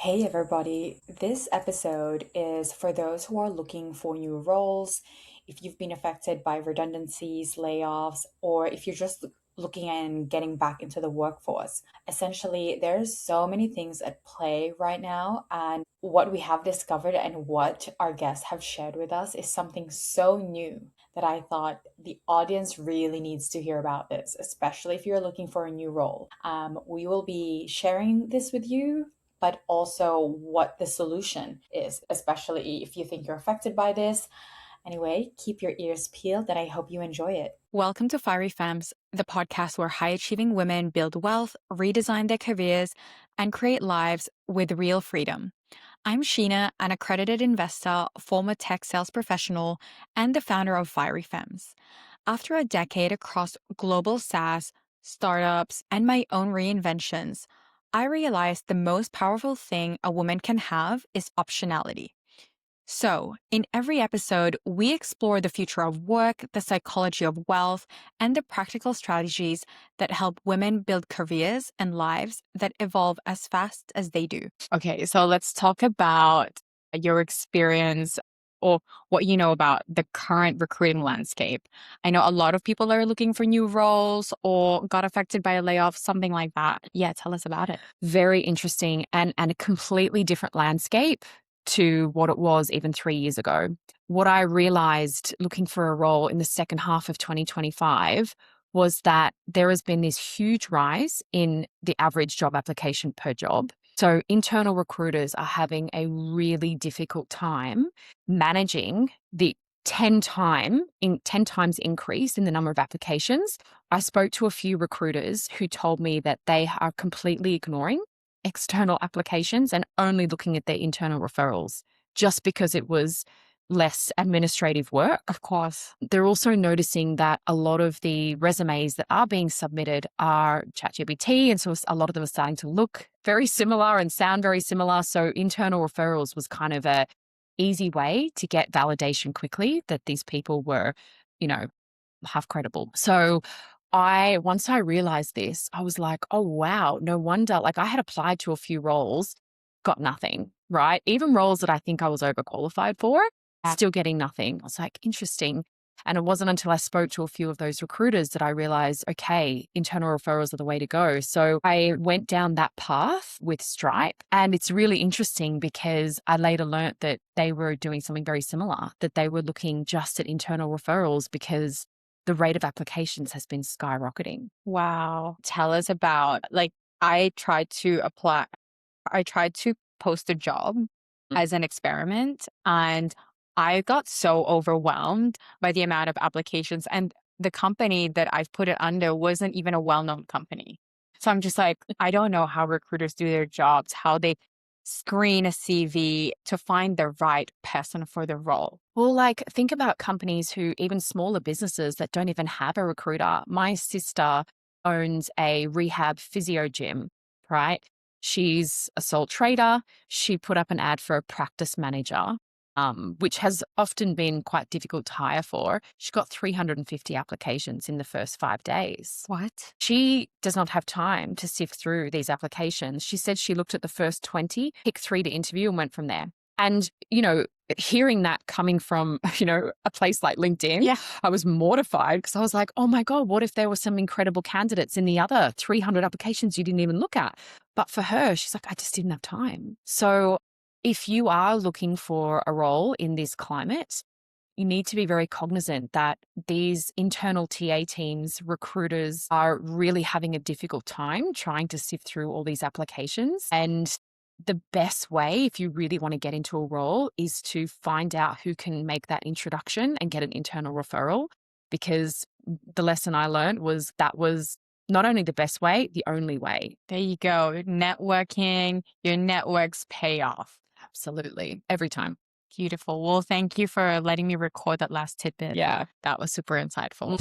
Hey everybody, this episode is for those who are looking for new roles. If you've been affected by redundancies, layoffs, or if you're just looking and getting back into the workforce. Essentially, there's so many things at play right now, and what we have discovered and what our guests have shared with us is something so new that I thought the audience really needs to hear about this, especially if you're looking for a new role. We will be sharing this with you, but also what the solution is, especially if you think you're affected by this. Anyway, keep your ears peeled and I hope you enjoy it. Welcome to Fiery Femmes, the podcast where high achieving women build wealth, redesign their careers, and create lives with real freedom. I'm Sheena, an accredited investor, former tech sales professional, and the founder of Fiery Femmes. After a decade across global SaaS, startups, and my own reinventions, I realized the most powerful thing a woman can have is optionality. So, in every episode, we explore the future of work, the psychology of wealth, and the practical strategies that help women build careers and lives that evolve as fast as they do. Okay, so let's talk about your experience or what you know about the current recruiting landscape. I know a lot of people are looking for new roles or got affected by a layoff, something like that. Yeah, tell us about it. Very interesting and a completely different landscape to what it was even 3 years ago. What I realized looking for a role in the second half of 2025 was that there has been this huge rise in the average job application per job. So internal recruiters are having a really difficult time managing the 10 times increase in the number of applications. I spoke to a few recruiters who told me that they are completely ignoring external applications and only looking at their internal referrals just because it was less administrative work. Of course. They're also noticing that a lot of the resumes that are being submitted are ChatGPT. And so a lot of them are starting to look very similar and sound very similar. So internal referrals was kind of a easy way to get validation quickly that these people were, half credible. So once I realized this, I was like, oh, wow, no wonder. Like I had applied to a few roles, got nothing, right? Even roles that I think I was overqualified for, still getting nothing. I was like, interesting. And it wasn't until I spoke to a few of those recruiters that I realized, okay, internal referrals are the way to go. So I went down that path with Stripe. And it's really interesting because I later learnt that they were doing something very similar, that they were looking just at internal referrals because the rate of applications has been skyrocketing. Wow. Tell us about, I tried to apply, I tried to post a job as an experiment, and I got so overwhelmed by the amount of applications. And the company that I've put it under wasn't even a well known company. So I'm just like, I don't know how recruiters do their jobs, how they screen a CV to find the right person for the role. Well, think about companies who, even smaller businesses that don't even have a recruiter. My sister owns a rehab physio gym, right? She's a sole trader. She put up an ad for a practice manager, which has often been quite difficult to hire for. She got 350 applications in the first 5 days. What? She does not have time to sift through these applications. She said she looked at the first 20, picked 3 to interview and went from there. And, hearing that coming from, a place like LinkedIn, Yeah. I was mortified because I was like, oh my God, what if there were some incredible candidates in the other 300 applications you didn't even look at? But for her, she's like, I just didn't have time. So if you are looking for a role in this climate, you need to be very cognizant that these internal TA teams, recruiters are really having a difficult time trying to sift through all these applications. And the best way, if you really want to get into a role, is to find out who can make that introduction and get an internal referral. Because the lesson I learned was that was not only the best way, the only way. There you go. Networking, your networks pay off. Absolutely. Every time. Beautiful. Well, thank you for letting me record that last tidbit. Yeah, that was super insightful.